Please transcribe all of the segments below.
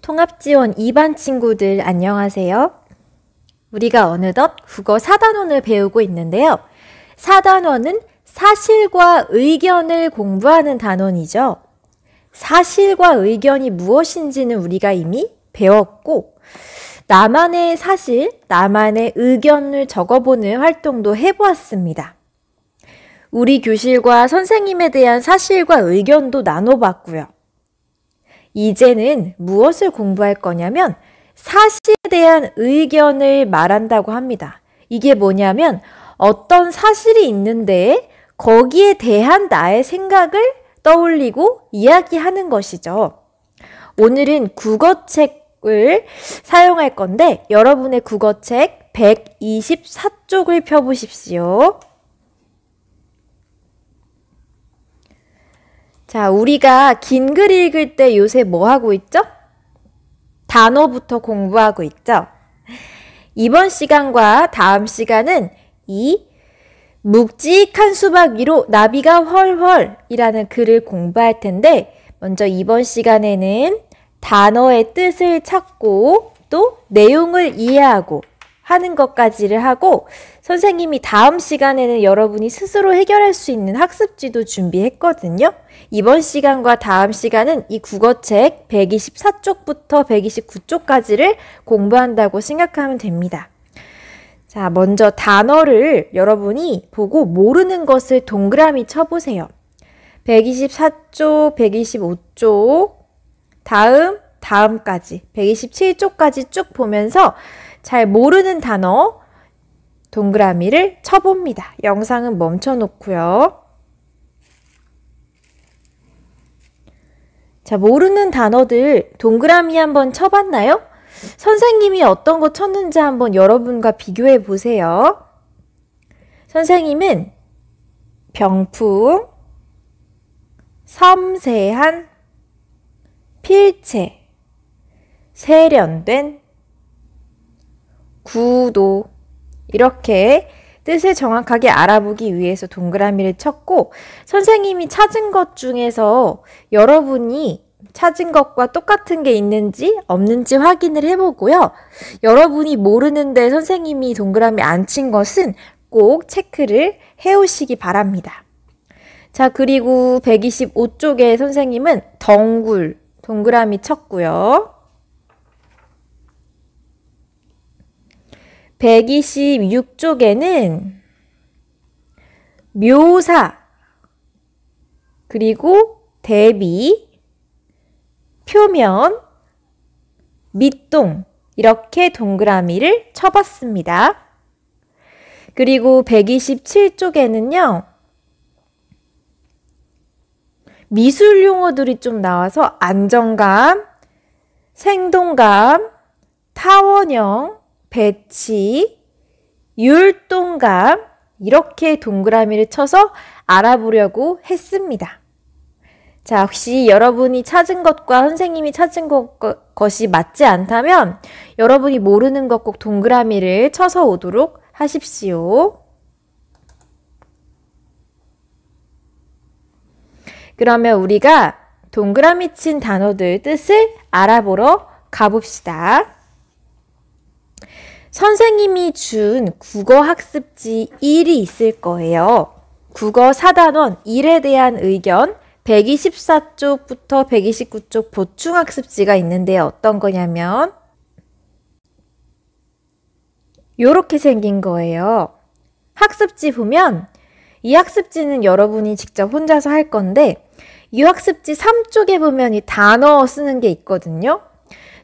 통합지원 2반 친구들 안녕하세요. 우리가 어느덧 국어 4단원을 배우고 있는데요. 4단원은 사실과 의견을 공부하는 단원이죠. 사실과 의견이 무엇인지는 우리가 이미 배웠고 나만의 사실, 나만의 의견을 적어보는 활동도 해보았습니다. 우리 교실과 선생님에 대한 사실과 의견도 나눠봤고요. 이제는 무엇을 공부할 거냐면 사실에 대한 의견을 말한다고 합니다. 이게 뭐냐면 어떤 사실이 있는데 거기에 대한 나의 생각을 떠올리고 이야기하는 것이죠. 오늘은 국어책을 사용할 건데 여러분의 국어책 124쪽을 펴보십시오. 자, 우리가 긴 글 읽을 때 요새 뭐 하고 있죠? 단어부터 공부하고 있죠? 이번 시간과 다음 시간은 이 묵직한 수박 위로 나비가 훨훨 이라는 글을 공부할 텐데 먼저 이번 시간에는 단어의 뜻을 찾고 또 내용을 이해하고 하는 것까지를 하고 선생님이 다음 시간에는 여러분이 스스로 해결할 수 있는 학습지도 준비했거든요. 이번 시간과 다음 시간은 이 국어책 124쪽부터 129쪽까지를 공부한다고 생각하면 됩니다. 자, 먼저 단어를 여러분이 보고 모르는 것을 동그라미 쳐보세요. 124쪽, 125쪽, 다음까지 127쪽까지 쭉 보면서 잘 모르는 단어 동그라미를 쳐봅니다. 영상은 멈춰놓고요. 자, 모르는 단어들 동그라미 한번 쳐봤나요? 선생님이 어떤 거 쳤는지 한번 여러분과 비교해 보세요. 선생님은 병풍, 섬세한, 필체, 세련된, 구도 이렇게 뜻을 정확하게 알아보기 위해서 동그라미를 쳤고 선생님이 찾은 것 중에서 여러분이 찾은 것과 똑같은 게 있는지 없는지 확인을 해보고요. 여러분이 모르는데 선생님이 동그라미 안 친 것은 꼭 체크를 해오시기 바랍니다. 자, 그리고 125쪽에 선생님은 덩굴 동그라미 쳤고요. 126쪽에는 묘사, 그리고 대비, 표면, 밑동 이렇게 동그라미를 쳐봤습니다. 그리고 127쪽에는요. 미술 용어들이 좀 나와서 안정감, 생동감, 타원형, 배치, 율동감 이렇게 동그라미를 쳐서 알아보려고 했습니다. 자, 혹시 여러분이 찾은 것과 선생님이 찾은 것이 맞지 않다면 여러분이 모르는 것 꼭 동그라미를 쳐서 오도록 하십시오. 그러면 우리가 동그라미 친 단어들 뜻을 알아보러 가봅시다. 선생님이 준 국어학습지 1이 있을 거예요. 국어 4단원 1에 대한 의견 124쪽부터 129쪽 보충학습지가 있는데요. 어떤 거냐면 이렇게 생긴 거예요. 학습지 보면 이 학습지는 여러분이 직접 혼자서 할 건데 이 학습지 3쪽에 보면 이 단어 쓰는 게 있거든요.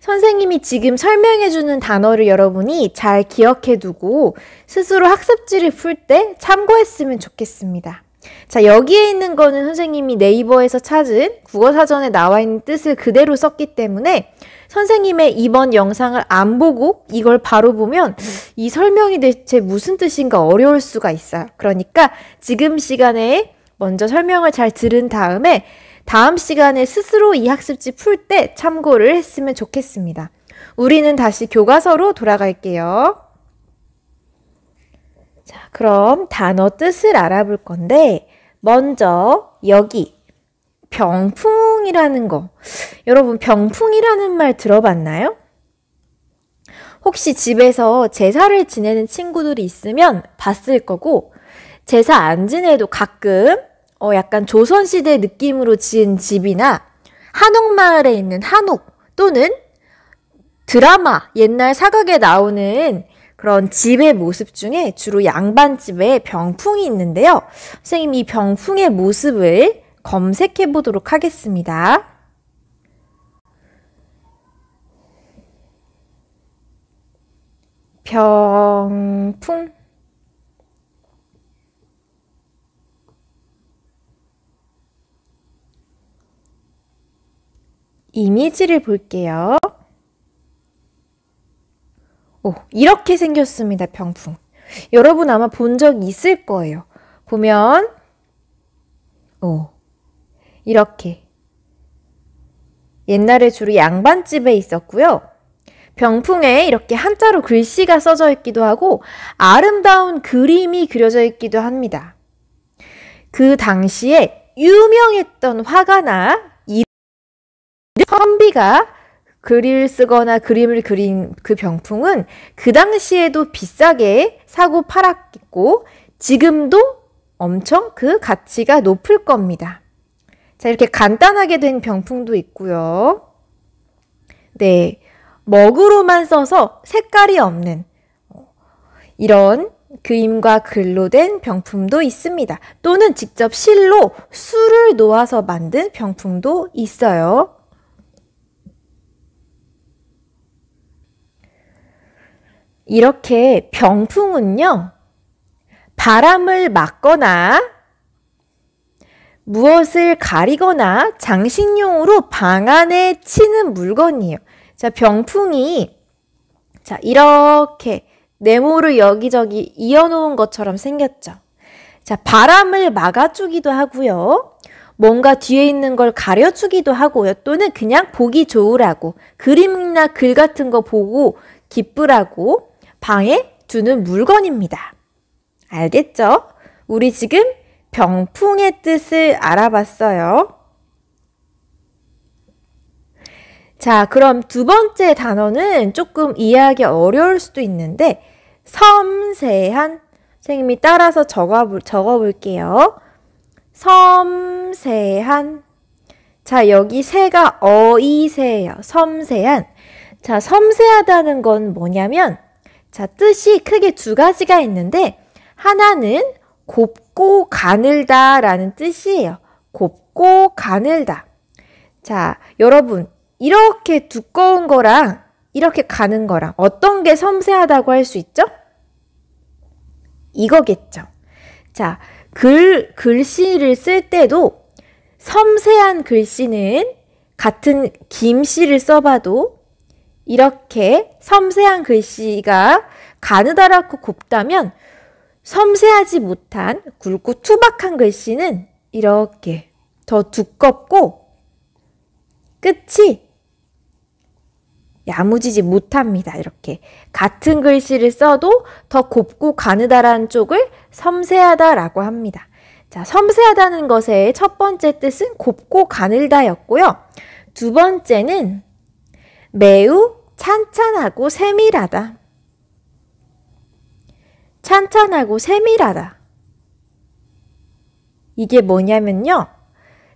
선생님이 지금 설명해주는 단어를 여러분이 잘 기억해두고 스스로 학습지를 풀 때 참고했으면 좋겠습니다. 자, 여기에 있는 거는 선생님이 네이버에서 찾은 국어사전에 나와 있는 뜻을 그대로 썼기 때문에 선생님의 이번 영상을 안 보고 이걸 바로 보면 이 설명이 대체 무슨 뜻인가 어려울 수가 있어요. 그러니까 지금 시간에 먼저 설명을 잘 들은 다음에 다음 시간에 스스로 이 학습지 풀 때 참고를 했으면 좋겠습니다. 우리는 다시 교과서로 돌아갈게요. 자, 그럼 단어 뜻을 알아볼 건데 먼저 여기 병풍이라는 거. 여러분, 병풍이라는 말 들어봤나요? 혹시 집에서 제사를 지내는 친구들이 있으면 봤을 거고, 제사 안 지내도 가끔 약간 조선시대 느낌으로 지은 집이나 한옥마을에 있는 한옥 또는 드라마, 옛날 사극에 나오는 그런 집의 모습 중에 주로 양반집에 병풍이 있는데요. 선생님, 이 병풍의 모습을 검색해 보도록 하겠습니다. 병풍. 이미지를 볼게요. 이렇게 생겼습니다. 병풍. 여러분 아마 본 적 있을 거예요. 보면 이렇게 옛날에 주로 양반집에 있었고요. 병풍에 이렇게 한자로 글씨가 써져 있기도 하고 아름다운 그림이 그려져 있기도 합니다. 그 당시에 유명했던 화가나 선비가 글을 쓰거나 그림을 그린 그 병풍은 그 당시에도 비싸게 사고 팔았고 지금도 엄청 그 가치가 높을 겁니다. 자, 이렇게 간단하게 된 병풍도 있고요. 네, 먹으로만 써서 색깔이 없는 이런 그림과 글로 된 병품도 있습니다. 또는 직접 실로 술을 놓아서 만든 병풍도 있어요. 이렇게 병풍은요, 바람을 막거나 무엇을 가리거나 장식용으로 방 안에 치는 물건이에요. 자, 병풍이 이렇게 네모를 여기저기 이어놓은 것처럼 생겼죠. 자, 바람을 막아주기도 하고요. 뭔가 뒤에 있는 걸 가려주기도 하고요. 또는 그냥 보기 좋으라고, 그림이나 글 같은 거 보고 기쁘라고 방에 두는 물건입니다. 알겠죠? 우리 지금 병풍의 뜻을 알아봤어요. 자, 그럼 두 번째 단어는 조금 이해하기 어려울 수도 있는데 섬세한, 선생님이 따라서 적어볼게요. 섬세한. 자, 여기 새가 어이새예요. 섬세한. 자, 섬세하다는 건 뭐냐면, 자, 뜻이 크게 두 가지가 있는데 하나는 곱고 가늘다 라는 뜻이에요. 곱고 가늘다. 자, 여러분, 이렇게 두꺼운 거랑 이렇게 가는 거랑 어떤 게 섬세하다고 할 수 있죠? 이거겠죠. 자, 글씨를 쓸 때도 섬세한 글씨는 같은 김씨를 써봐도 이렇게 섬세한 글씨가 가느다랗고 곱다면 섬세하지 못한 굵고 투박한 글씨는 이렇게 더 두껍고 끝이 야무지지 못합니다. 이렇게 같은 글씨를 써도 더 곱고 가느다란 쪽을 섬세하다라고 합니다. 자, 섬세하다는 것의 첫 번째 뜻은 곱고 가늘다였고요. 두 번째는 매우 찬찬하고 세밀하다. 찬찬하고 세밀하다. 이게 뭐냐면요.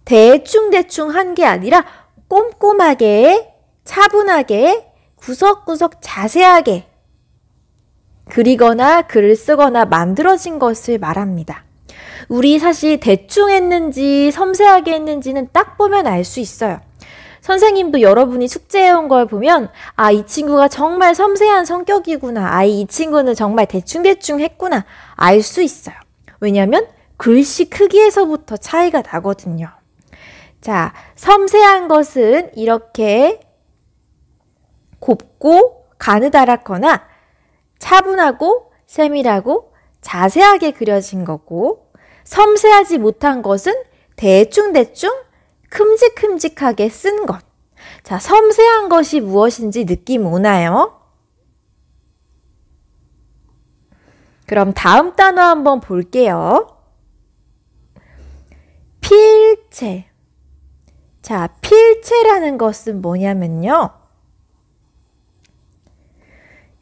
대충대충 한 게 아니라 꼼꼼하게, 차분하게, 구석구석 자세하게 그리거나 글을 쓰거나 만들어진 것을 말합니다. 우리 사실 대충 했는지 섬세하게 했는지는 딱 보면 알 수 있어요. 선생님도 여러분이 숙제해온 걸 보면 아, 이 친구가 정말 섬세한 성격이구나. 아, 이 친구는 정말 대충대충 했구나. 알 수 있어요. 왜냐하면 글씨 크기에서부터 차이가 나거든요. 자, 섬세한 것은 이렇게 곱고 가느다랗거나 차분하고 세밀하고 자세하게 그려진 거고, 섬세하지 못한 것은 대충대충 큼직큼직하게 쓴 것. 자, 섬세한 것이 무엇인지 느낌 오나요? 그럼 다음 단어 한번 볼게요. 필체. 자, 필체라는 것은 뭐냐면요.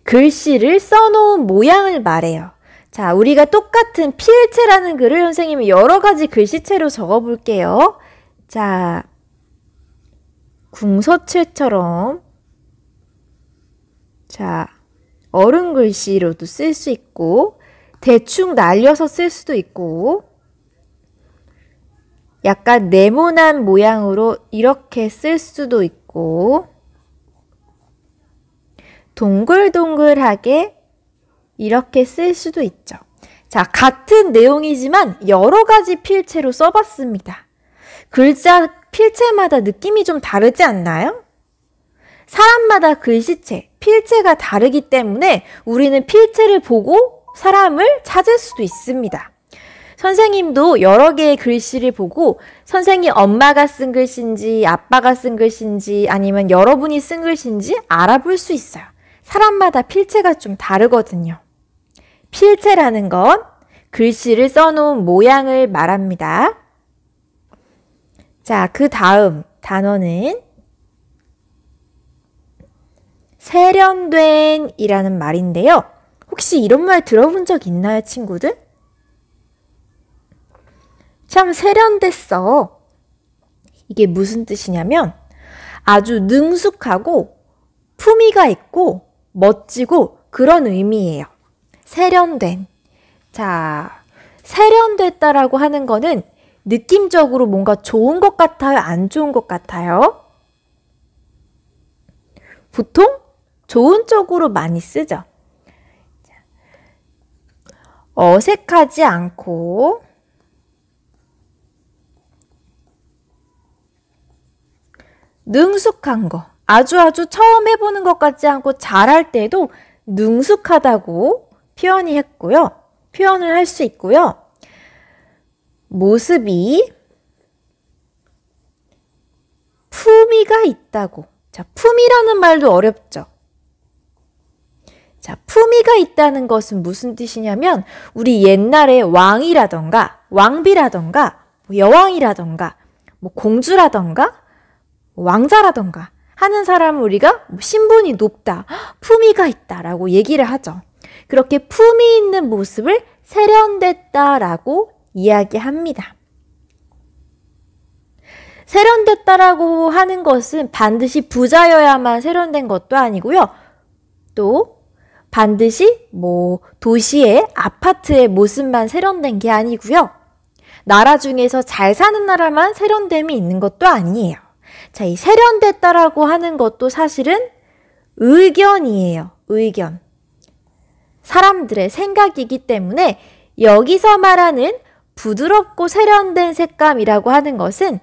글씨를 써놓은 모양을 말해요. 자, 우리가 똑같은 필체라는 글을 선생님이 여러 가지 글씨체로 적어볼게요. 자, 궁서체처럼 자, 어른 글씨로도 쓸 수 있고 대충 날려서 쓸 수도 있고 약간 네모난 모양으로 이렇게 쓸 수도 있고 동글동글하게 이렇게 쓸 수도 있죠. 자, 같은 내용이지만 여러 가지 필체로 써봤습니다. 글자 필체마다 느낌이 좀 다르지 않나요? 사람마다 글씨체, 필체가 다르기 때문에 우리는 필체를 보고 사람을 찾을 수도 있습니다. 선생님도 여러 개의 글씨를 보고 선생님 엄마가 쓴 글씨인지 아빠가 쓴 글씨인지 아니면 여러분이 쓴 글씨인지 알아볼 수 있어요. 사람마다 필체가 좀 다르거든요. 필체라는 건 글씨를 써놓은 모양을 말합니다. 자, 그 다음 단어는 세련된 이라는 말인데요. 혹시 이런 말 들어본 적 있나요, 친구들? 참 세련됐어. 이게 무슨 뜻이냐면 아주 능숙하고 품위가 있고 멋지고 그런 의미예요. 세련된. 자, 세련됐다라고 하는 거는 느낌적으로 뭔가 좋은 것 같아요? 안 좋은 것 같아요? 보통 좋은 쪽으로 많이 쓰죠. 어색하지 않고 능숙한 거. 아주 처음 해보는 것 같지 않고 잘할 때도 능숙하다고 표현을 할 수 있고요. 모습이 품위가 있다고. 자, 품위라는 말도 어렵죠. 자, 품위가 있다는 것은 무슨 뜻이냐면 우리 옛날에 왕이라던가 왕비라던가 여왕이라던가 공주라던가 왕자라던가 하는 사람을 우리가 신분이 높다, 품위가 있다라고 얘기를 하죠. 그렇게 품위 있는 모습을 세련됐다라고 이야기합니다. 세련됐다라고 하는 것은 반드시 부자여야만 세련된 것도 아니고요. 또 반드시 도시의 아파트의 모습만 세련된 게 아니고요. 나라 중에서 잘 사는 나라만 세련됨이 있는 것도 아니에요. 자, 이 세련됐다라고 하는 것도 사실은 의견이에요. 의견. 사람들의 생각이기 때문에 여기서 말하는 부드럽고 세련된 색감이라고 하는 것은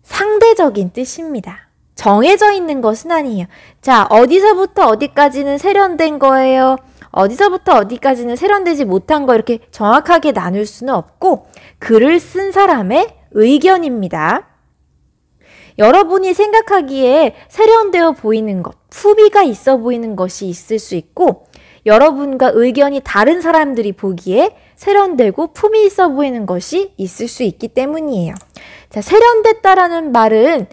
상대적인 뜻입니다. 정해져 있는 것은 아니에요. 자, 어디서부터 어디까지는 세련된 거예요. 어디서부터 어디까지는 세련되지 못한 거 이렇게 정확하게 나눌 수는 없고 글을 쓴 사람의 의견입니다. 여러분이 생각하기에 세련되어 보이는 것, 품위가 있어 보이는 것이 있을 수 있고 여러분과 의견이 다른 사람들이 보기에 세련되고 품위 있어 보이는 것이 있을 수 있기 때문이에요. 자, 세련됐다라는 말은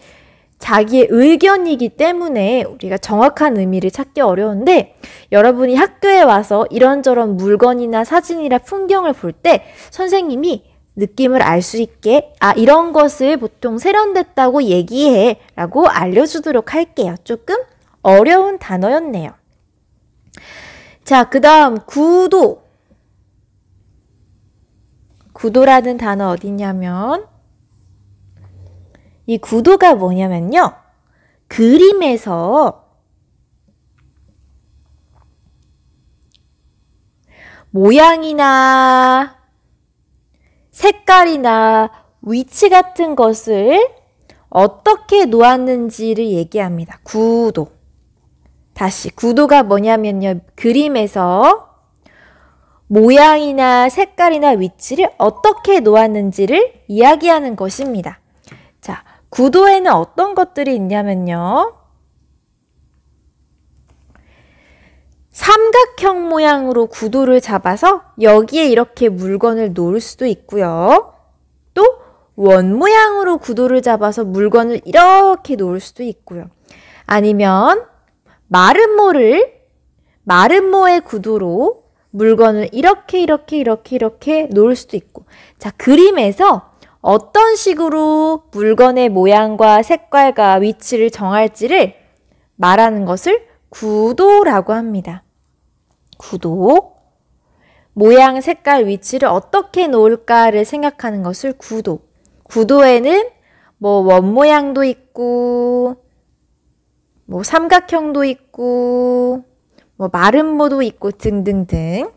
자기의 의견이기 때문에 우리가 정확한 의미를 찾기 어려운데 여러분이 학교에 와서 이런저런 물건이나 사진이나 풍경을 볼 때 선생님이 느낌을 알 수 있게 이런 것을 보통 세련됐다고 얘기해 라고 알려주도록 할게요. 조금 어려운 단어였네요. 자, 그 다음 구도. 구도라는 단어 어디냐면 이 구도가 뭐냐면요. 그림에서 모양이나 색깔이나 위치 같은 것을 어떻게 놓았는지를 얘기합니다. 구도. 다시 구도가 뭐냐면요. 그림에서 모양이나 색깔이나 위치를 어떻게 놓았는지를 이야기하는 것입니다. 자, 구도에는 어떤 것들이 있냐면요. 삼각형 모양으로 구도를 잡아서 여기에 이렇게 물건을 놓을 수도 있고요. 또 원 모양으로 구도를 잡아서 물건을 이렇게 놓을 수도 있고요. 아니면 마른 모의 구도로 물건을 이렇게 놓을 수도 있고. 자, 그림에서 어떤 식으로 물건의 모양과 색깔과 위치를 정할지를 말하는 것을 구도라고 합니다. 구도. 모양, 색깔, 위치를 어떻게 놓을까를 생각하는 것을 구도. 구도에는 뭐 원 모양도 있고, 뭐 삼각형도 있고, 뭐 마름모도 있고 등등등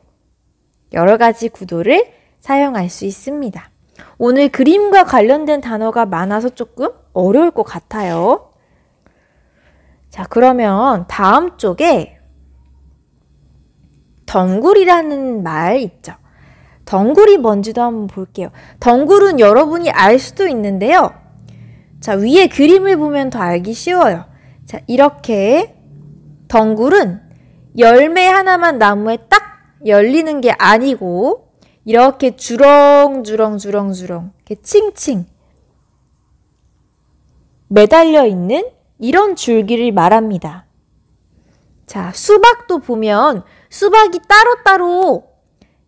여러 가지 구도를 사용할 수 있습니다. 오늘 그림과 관련된 단어가 많아서 조금 어려울 것 같아요. 자, 그러면 다음 쪽에 덩굴이라는 말 있죠. 덩굴이 뭔지도 한번 볼게요. 덩굴은 여러분이 알 수도 있는데요. 자, 위에 그림을 보면 더 알기 쉬워요. 자, 이렇게 덩굴은 열매 하나만 나무에 딱 열리는 게 아니고 이렇게 주렁주렁 이렇게 칭칭 매달려 있는 이런 줄기를 말합니다. 자, 수박도 보면 수박이 따로따로,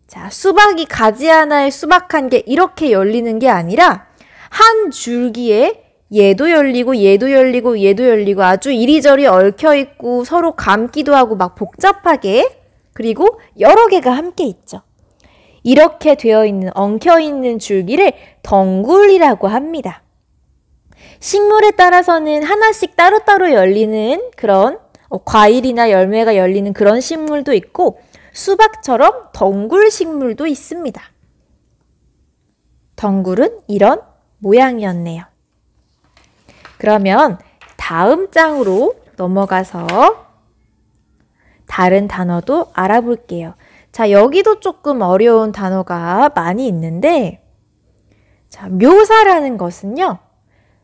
자, 수박이 가지 하나에 수박 한 개 이렇게 열리는 게 아니라 한 줄기에 얘도 열리고 얘도 열리고 얘도 열리고 아주 이리저리 얽혀 있고 서로 감기도 하고 막 복잡하게, 그리고 여러 개가 함께 있죠. 이렇게 되어 있는, 엉켜 있는 줄기를 덩굴이라고 합니다. 식물에 따라서는 하나씩 따로따로 열리는 그런 과일이나 열매가 열리는 그런 식물도 있고 수박처럼 덩굴 식물도 있습니다. 덩굴은 이런 모양이었네요. 그러면 다음 장으로 넘어가서 다른 단어도 알아볼게요. 자, 여기도 조금 어려운 단어가 많이 있는데, 자, 묘사라는 것은요,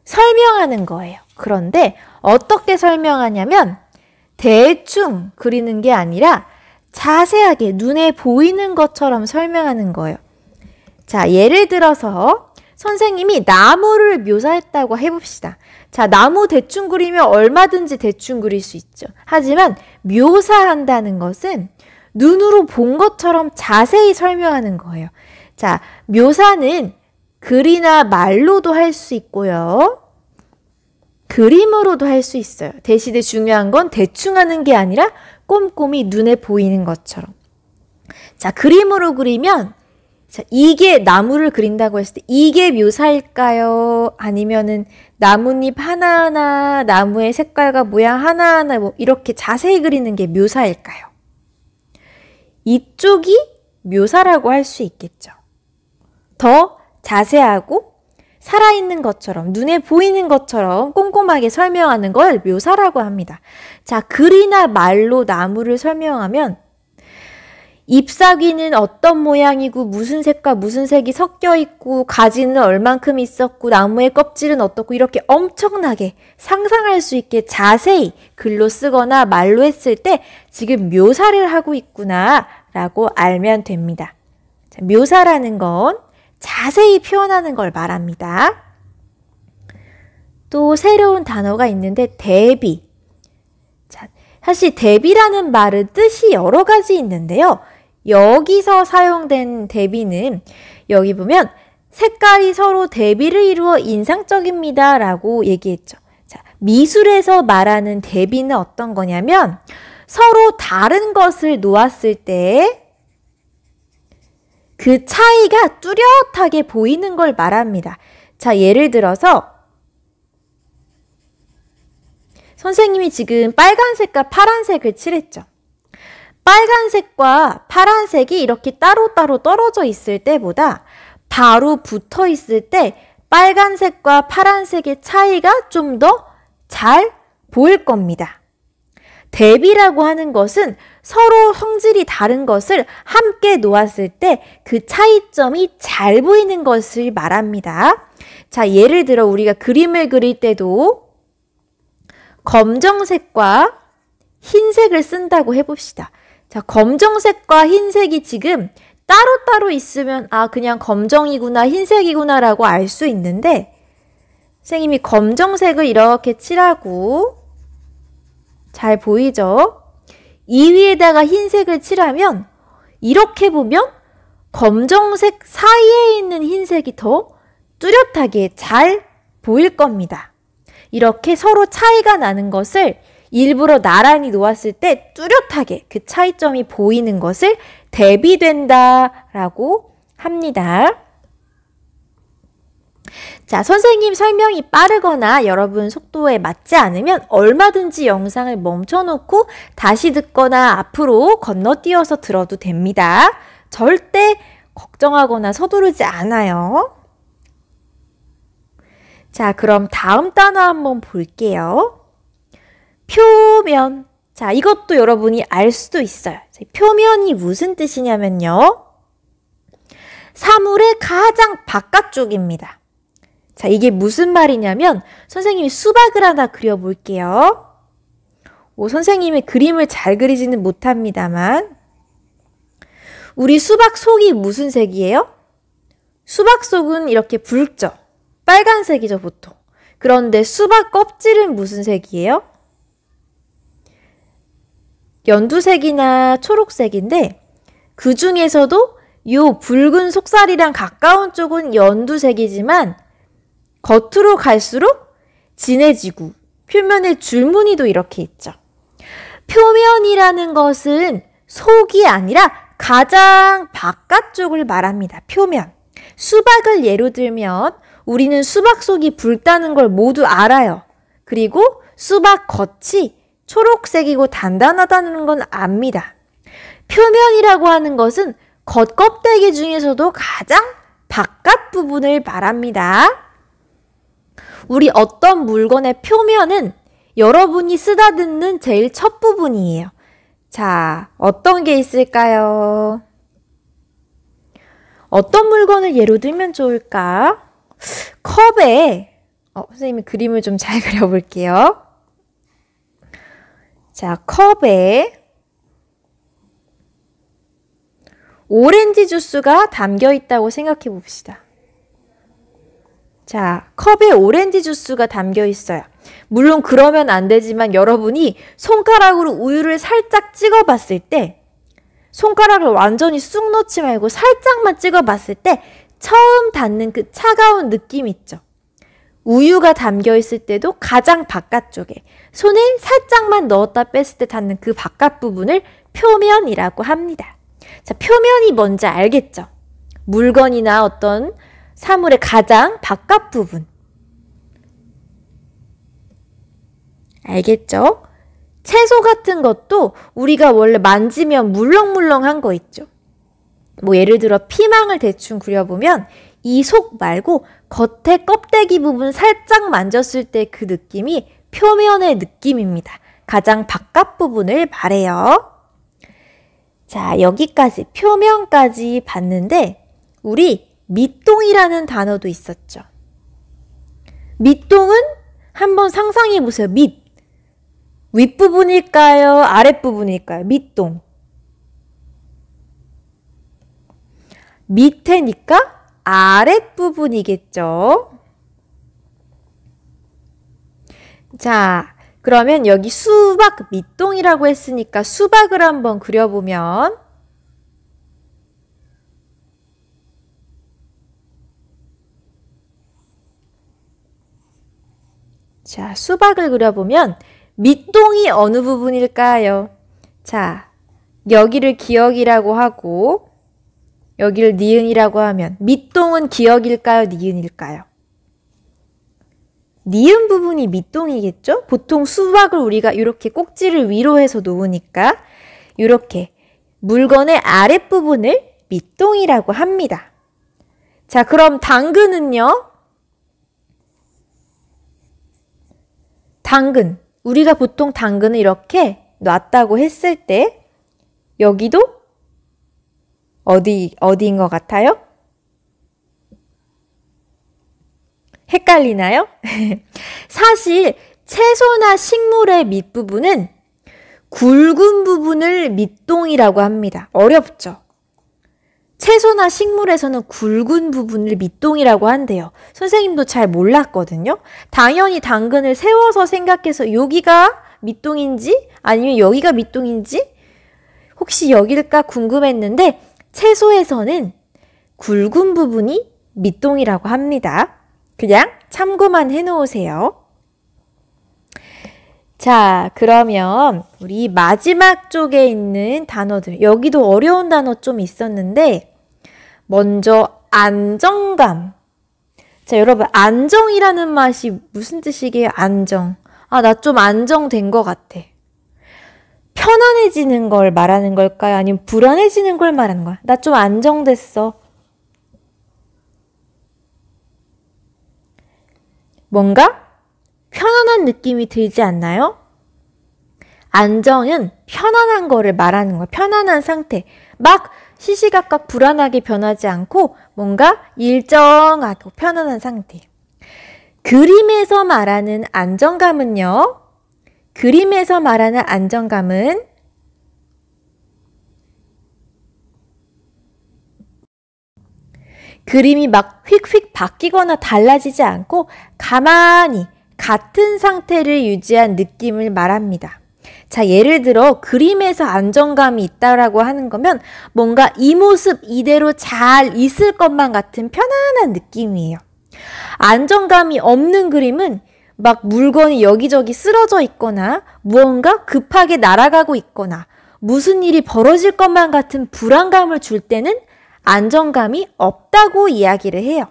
설명하는 거예요. 그런데 어떻게 설명하냐면 대충 그리는 게 아니라 자세하게 눈에 보이는 것처럼 설명하는 거예요. 자, 예를 들어서 선생님이 나무를 묘사했다고 해봅시다. 자, 나무 대충 그리면 얼마든지 대충 그릴 수 있죠. 하지만 묘사한다는 것은 눈으로 본 것처럼 자세히 설명하는 거예요. 자, 묘사는 글이나 말로도 할 수 있고요. 그림으로도 할 수 있어요. 대신에 중요한 건 대충 하는 게 아니라 꼼꼼히 눈에 보이는 것처럼. 자, 그림으로 그리면, 자, 이게 나무를 그린다고 했을 때 이게 묘사일까요? 아니면은 나뭇잎 하나하나, 나무의 색깔과 모양 하나하나 뭐 이렇게 자세히 그리는 게 묘사일까요? 이쪽이 묘사라고 할 수 있겠죠. 더 자세하고 살아있는 것처럼, 눈에 보이는 것처럼 꼼꼼하게 설명하는 걸 묘사라고 합니다. 자, 글이나 말로 나무를 설명하면 잎사귀는 어떤 모양이고 무슨 색과 무슨 색이 섞여 있고 가지는 얼만큼 있었고 나무의 껍질은 어떻고 이렇게 엄청나게 상상할 수 있게 자세히 글로 쓰거나 말로 했을 때 지금 묘사를 하고 있구나 라고 알면 됩니다. 자, 묘사라는 건 자세히 표현하는 걸 말합니다. 또 새로운 단어가 있는데 대비. 자, 사실 대비라는 말은 뜻이 여러 가지 있는데요. 여기서 사용된 대비는 여기 보면 색깔이 서로 대비를 이루어 인상적입니다 라고 얘기했죠. 자, 미술에서 말하는 대비는 어떤 거냐면 서로 다른 것을 놓았을 때 그 차이가 뚜렷하게 보이는 걸 말합니다. 자, 예를 들어서 선생님이 지금 빨간색과 파란색을 칠했죠. 빨간색과 파란색이 이렇게 따로따로 떨어져 있을 때보다 바로 붙어 있을 때 빨간색과 파란색의 차이가 좀 더 잘 보일 겁니다. 대비라고 하는 것은 서로 성질이 다른 것을 함께 놓았을 때 그 차이점이 잘 보이는 것을 말합니다. 자, 예를 들어 우리가 그림을 그릴 때도 검정색과 흰색을 쓴다고 해봅시다. 자, 검정색과 흰색이 지금 따로따로 있으면 아, 그냥 검정이구나, 흰색이구나 라고 알 수 있는데 선생님이 검정색을 이렇게 칠하고 잘 보이죠? 이 위에다가 흰색을 칠하면 이렇게 보면 검정색 사이에 있는 흰색이 더 뚜렷하게 잘 보일 겁니다. 이렇게 서로 차이가 나는 것을 일부러 나란히 놓았을 때 뚜렷하게 그 차이점이 보이는 것을 대비된다라고 합니다. 자, 선생님 설명이 빠르거나 여러분 속도에 맞지 않으면 얼마든지 영상을 멈춰놓고 다시 듣거나 앞으로 건너뛰어서 들어도 됩니다. 절대 걱정하거나 서두르지 않아요. 자, 그럼 다음 단어 한번 볼게요. 표면. 자, 이것도 여러분이 알 수도 있어요. 표면이 무슨 뜻이냐면요. 사물의 가장 바깥쪽입니다. 자, 이게 무슨 말이냐면 선생님이 수박을 하나 그려볼게요. 선생님이 그림을 잘 그리지는 못합니다만 우리 수박 속이 무슨 색이에요? 수박 속은 이렇게 붉죠? 빨간색이죠, 보통. 그런데 수박 껍질은 무슨 색이에요? 연두색이나 초록색인데 그 중에서도 요 붉은 속살이랑 가까운 쪽은 연두색이지만 겉으로 갈수록 진해지고 표면에 줄무늬도 이렇게 있죠. 표면이라는 것은 속이 아니라 가장 바깥쪽을 말합니다. 표면. 수박을 예로 들면 우리는 수박 속이 붉다는 걸 모두 알아요. 그리고 수박 겉이 초록색이고 단단하다는 건 압니다. 표면이라고 하는 것은 겉껍데기 중에서도 가장 바깥 부분을 말합니다. 우리 어떤 물건의 표면은 여러분이 쓰다듬는 제일 첫 부분이에요. 자, 어떤 게 있을까요? 어떤 물건을 예로 들면 좋을까? 컵에, 선생님이 그림을 좀 잘 그려볼게요. 자, 컵에 오렌지 주스가 담겨 있다고 생각해 봅시다. 자, 컵에 오렌지 주스가 담겨 있어요. 물론 그러면 안 되지만 여러분이 손가락으로 우유를 살짝 찍어 봤을 때 손가락을 완전히 쑥 넣지 말고 살짝만 찍어 봤을 때 처음 닿는 그 차가운 느낌 있죠? 우유가 담겨 있을 때도 가장 바깥쪽에 손을 살짝만 넣었다 뺐을 때 닿는 그 바깥 부분을 표면이라고 합니다. 자, 표면이 뭔지 알겠죠? 물건이나 어떤 사물의 가장 바깥 부분. 알겠죠? 채소 같은 것도 우리가 원래 만지면 물렁물렁한 거 있죠? 뭐 예를 들어 피망을 대충 그려보면 이 속 말고 겉에 껍데기 부분 살짝 만졌을 때 그 느낌이 표면의 느낌입니다. 가장 바깥 부분을 말해요. 자, 여기까지 표면까지 봤는데 우리 밑동이라는 단어도 있었죠. 밑동은 한번 상상해 보세요. 밑. 윗부분일까요? 아랫부분일까요? 밑동. 밑에니까 아랫부분이겠죠. 자, 그러면 여기 수박 밑동이라고 했으니까 수박을 한번 그려보면 자, 수박을 그려보면 밑동이 어느 부분일까요? 자, 여기를 기역이라고 하고 여기를 니은이라고 하면 밑동은 기역일까요? 니은일까요? 니은 부분이 밑동이겠죠? 보통 수박을 우리가 이렇게 꼭지를 위로 해서 놓으니까 이렇게 물건의 아랫부분을 밑동이라고 합니다. 자, 그럼 당근은요? 당근. 우리가 보통 당근을 이렇게 놨다고 했을 때 여기도 어디인 것 같아요? 헷갈리나요? 사실 채소나 식물의 밑부분은 굵은 부분을 밑동이라고 합니다. 어렵죠? 채소나 식물에서는 굵은 부분을 밑동이라고 한대요. 선생님도 잘 몰랐거든요. 당연히 당근을 세워서 생각해서 여기가 밑동인지 아니면 여기가 밑동인지 혹시 여길까 궁금했는데 채소에서는 굵은 부분이 밑동이라고 합니다. 그냥 참고만 해놓으세요. 자, 그러면 우리 마지막 쪽에 있는 단어들, 여기도 어려운 단어 좀 있었는데 먼저 안정감. 자, 여러분 안정이라는 맛이 무슨 뜻이게요? 안정. 아, 나 좀 안정된 것 같아. 편안해지는 걸 말하는 걸까요? 아니면 불안해지는 걸 말하는 거야? 나 좀 안정됐어. 뭔가 편안한 느낌이 들지 않나요? 안정은 편안한 거를 말하는 거야. 편안한 상태. 막 시시각각 불안하게 변하지 않고 뭔가 일정하고 편안한 상태. 그림에서 말하는 안정감은요. 그림에서 말하는 안정감은 그림이 막 휙휙 바뀌거나 달라지지 않고 가만히 같은 상태를 유지한 느낌을 말합니다. 자, 예를 들어 그림에서 안정감이 있다라고 하는 거면 뭔가 이 모습 이대로 잘 있을 것만 같은 편안한 느낌이에요. 안정감이 없는 그림은 막 물건이 여기저기 쓰러져 있거나 무언가 급하게 날아가고 있거나 무슨 일이 벌어질 것만 같은 불안감을 줄 때는 안정감이 없다고 이야기를 해요.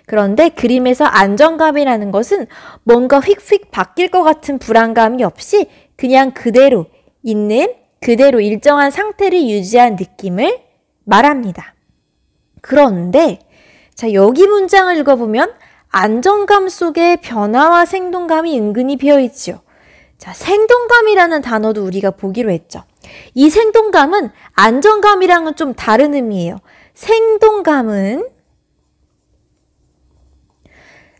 그런데 그림에서 안정감이라는 것은 뭔가 휙휙 바뀔 것 같은 불안감이 없이 그냥 그대로 있는 그대로 일정한 상태를 유지한 느낌을 말합니다. 그런데 자, 여기 문장을 읽어보면 안정감 속에 변화와 생동감이 은근히 비어있지요. 자, 생동감이라는 단어도 우리가 보기로 했죠. 이 생동감은 안정감이랑은 좀 다른 의미예요. 생동감은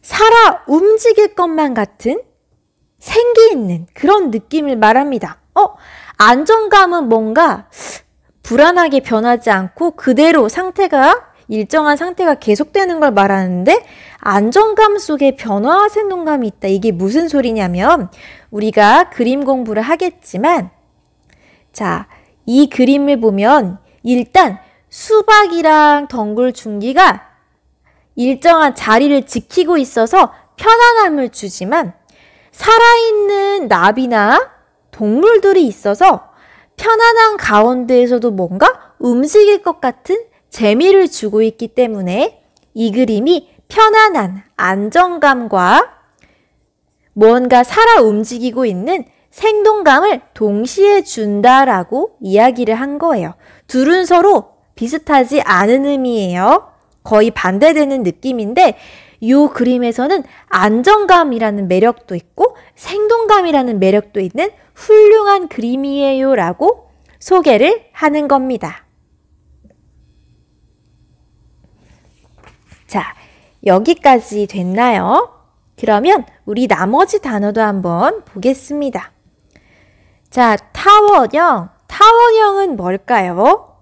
살아 움직일 것만 같은 생기 있는 그런 느낌을 말합니다. 안정감은 뭔가 불안하게 변하지 않고 그대로 상태가 일정한 상태가 계속되는 걸 말하는데 안정감 속에 변화와 생동감이 있다. 이게 무슨 소리냐면 우리가 그림 공부를 하겠지만 자, 이 그림을 보면 일단 수박이랑 덩굴중기가 일정한 자리를 지키고 있어서 편안함을 주지만 살아있는 나비나 동물들이 있어서 편안한 가운데에서도 뭔가 움직일 것 같은 재미를 주고 있기 때문에 이 그림이 편안한 안정감과 무언가 살아 움직이고 있는 생동감을 동시에 준다라고 이야기를 한 거예요. 둘은 서로 비슷하지 않은 의미예요. 거의 반대되는 느낌인데 이 그림에서는 안정감이라는 매력도 있고 생동감이라는 매력도 있는 훌륭한 그림이에요 라고 소개를 하는 겁니다. 자, 여기까지 됐나요? 그러면 우리 나머지 단어도 한번 보겠습니다. 자, 타원형. 타원형은 뭘까요?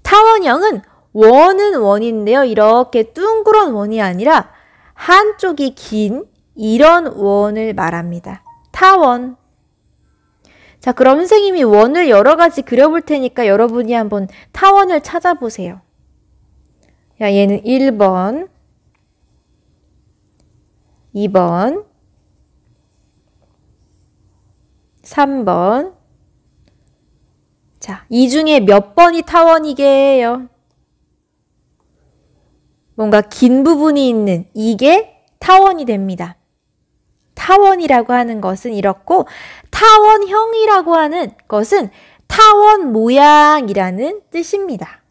타원형은 원은 원인데요. 이렇게 둥그런 원이 아니라 한쪽이 긴 이런 원을 말합니다. 타원. 자, 그럼 선생님이 원을 여러 가지 그려볼 테니까 여러분이 한번 타원을 찾아보세요. 야, 얘는 1번, 2번, 3번. 자, 이 중에 몇 번이 타원이게요? 뭔가 긴 부분이 있는 이게 타원이 됩니다. 타원이라고 하는 것은 이렇고 타원형이라고 하는 것은 타원 모양이라는 뜻입니다.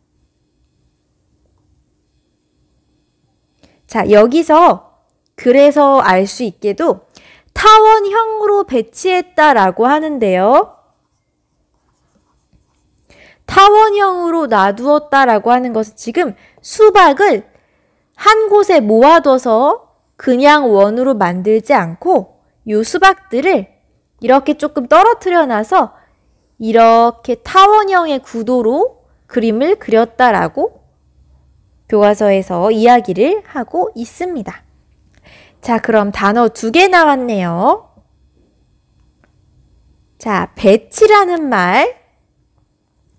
자, 여기서 그래서 알 수 있게도 타원형으로 배치했다라고 하는데요. 타원형으로 놔두었다라고 하는 것은 지금 수박을 한 곳에 모아둬서 그냥 원으로 만들지 않고 이 수박들을 이렇게 조금 떨어뜨려 놔서 이렇게 타원형의 구도로 그림을 그렸다라고 교과서에서 이야기를 하고 있습니다. 자, 그럼 단어 2개 나왔네요. 자, 배치라는 말,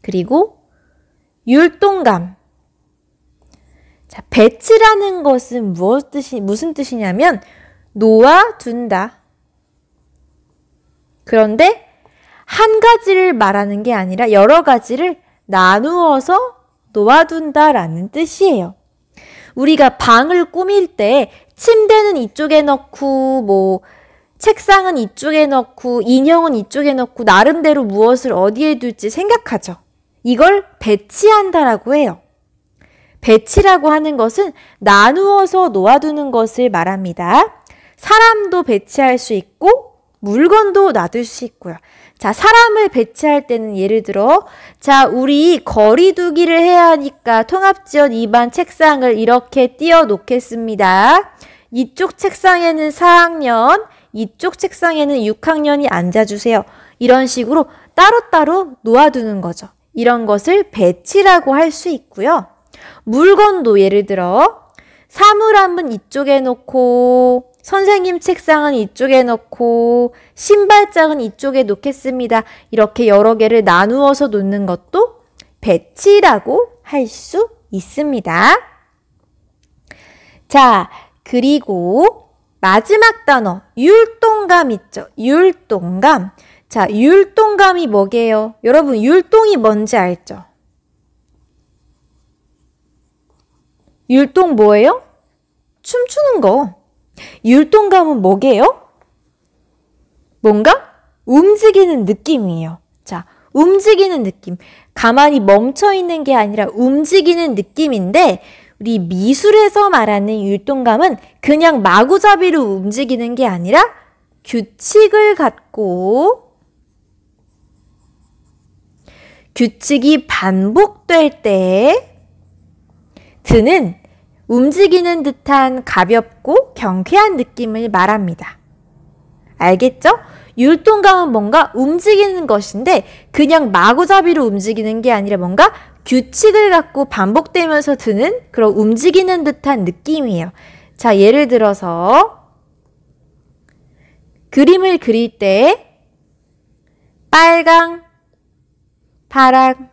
그리고 율동감. 자, 배치라는 것은 무슨 뜻이냐면 놓아둔다. 그런데 한 가지를 말하는 게 아니라 여러 가지를 나누어서 놓아둔다라는 뜻이에요. 우리가 방을 꾸밀 때 침대는 이쪽에 넣고 책상은 이쪽에 넣고 인형은 이쪽에 넣고 나름대로 무엇을 어디에 둘지 생각하죠. 이걸 배치한다라고 해요. 배치라고 하는 것은 나누어서 놓아두는 것을 말합니다. 사람도 배치할 수 있고 물건도 놔둘 수 있고요. 자, 사람을 배치할 때는 예를 들어 자, 우리 거리 두기를 해야 하니까 통합지원 2반 책상을 이렇게 띄워 놓겠습니다. 이쪽 책상에는 4학년, 이쪽 책상에는 6학년이 앉아주세요. 이런 식으로 따로따로 놓아두는 거죠. 이런 것을 배치라고 할 수 있고요. 물건도 예를 들어 사물함은 이쪽에 놓고 선생님 책상은 이쪽에 놓고 신발장은 이쪽에 놓겠습니다. 이렇게 여러 개를 나누어서 놓는 것도 배치라고 할 수 있습니다. 자, 그리고 마지막 단어 율동감 있죠. 율동감. 자, 율동감이 뭐게요? 여러분, 율동이 뭔지 알죠? 율동 뭐예요? 춤추는 거. 율동감은 뭐게요? 뭔가 움직이는 느낌이에요. 자, 움직이는 느낌. 가만히 멈춰 있는 게 아니라 움직이는 느낌인데 우리 미술에서 말하는 율동감은 그냥 마구잡이로 움직이는 게 아니라 규칙을 갖고 규칙이 반복될 때 드는 움직이는 듯한 가볍고 경쾌한 느낌을 말합니다. 알겠죠? 율동감은 뭔가 움직이는 것인데 그냥 마구잡이로 움직이는 게 아니라 뭔가 규칙을 갖고 반복되면서 드는 그런 움직이는 듯한 느낌이에요. 자, 예를 들어서 그림을 그릴 때 빨강, 파랑,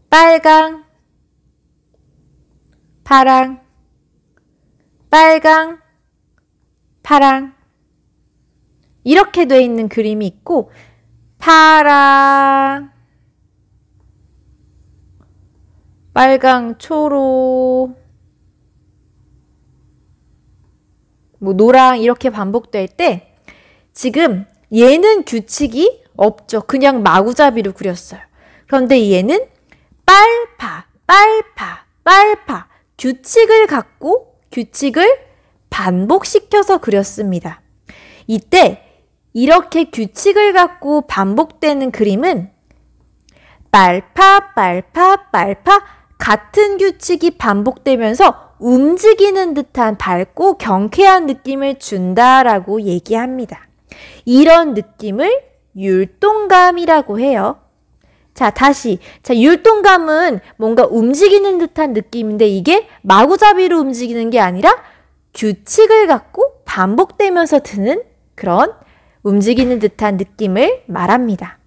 빨강, 파랑, 빨강, 파랑 이렇게 돼 있는 그림이 있고 파랑, 빨강, 초록, 노랑 이렇게 반복될 때 지금 얘는 규칙이 없죠. 그냥 마구잡이로 그렸어요. 그런데 얘는 빨파, 빨파, 빨파 규칙을 갖고 규칙을 반복시켜서 그렸습니다. 이때 이렇게 규칙을 갖고 반복되는 그림은 빨파, 빨파, 빨파 같은 규칙이 반복되면서 움직이는 듯한 밝고 경쾌한 느낌을 준다라고 얘기합니다. 이런 느낌을 율동감이라고 해요. 자, 다시. 자, 율동감은 뭔가 움직이는 듯한 느낌인데 이게 마구잡이로 움직이는 게 아니라 규칙을 갖고 반복되면서 드는 그런 움직이는 듯한 느낌을 말합니다.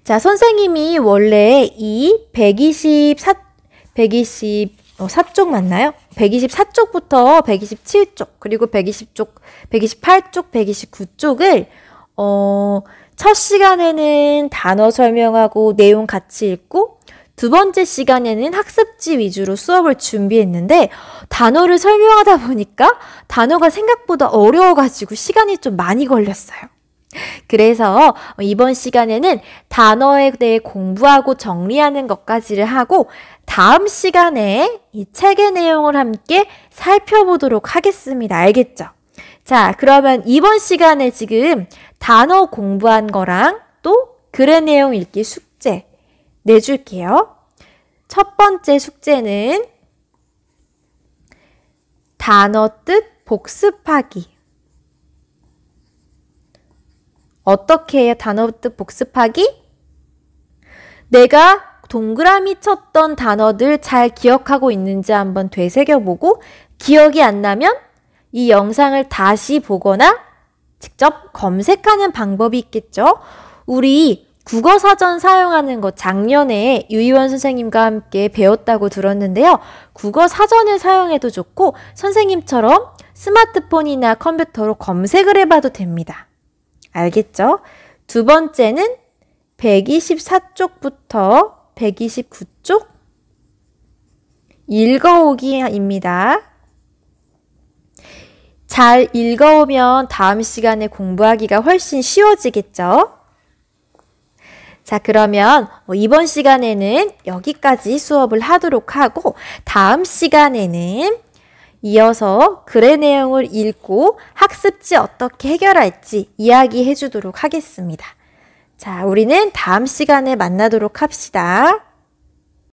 자, 선생님이 원래 이 124쪽 맞나요? 124쪽부터 127쪽, 그리고 120쪽, 128쪽, 129쪽을 첫 시간에는 단어 설명하고 내용 같이 읽고 두 번째 시간에는 학습지 위주로 수업을 준비했는데 단어를 설명하다 보니까 단어가 생각보다 어려워가지고 시간이 좀 많이 걸렸어요. 그래서 이번 시간에는 단어에 대해 공부하고 정리하는 것까지를 하고 다음 시간에 이 책의 내용을 함께 살펴보도록 하겠습니다. 알겠죠? 자, 그러면 이번 시간에 지금 단어 공부한 거랑 또 글의 내용 읽기 숙제 내줄게요. 첫 번째 숙제는 단어 뜻 복습하기. 어떻게 해요? 단어 뜻 복습하기? 내가 동그라미 쳤던 단어들 잘 기억하고 있는지 한번 되새겨보고 기억이 안 나면 이 영상을 다시 보거나 직접 검색하는 방법이 있겠죠? 우리 국어사전 사용하는 거 작년에 유희원 선생님과 함께 배웠다고 들었는데요. 국어사전을 사용해도 좋고 선생님처럼 스마트폰이나 컴퓨터로 검색을 해봐도 됩니다. 알겠죠? 두 번째는 124쪽부터 129쪽 읽어오기입니다. 잘 읽어오면 다음 시간에 공부하기가 훨씬 쉬워지겠죠? 자, 그러면 이번 시간에는 여기까지 수업을 하도록 하고 다음 시간에는 이어서 글의 내용을 읽고 학습지 어떻게 해결할지 이야기해 주도록 하겠습니다. 자, 우리는 다음 시간에 만나도록 합시다.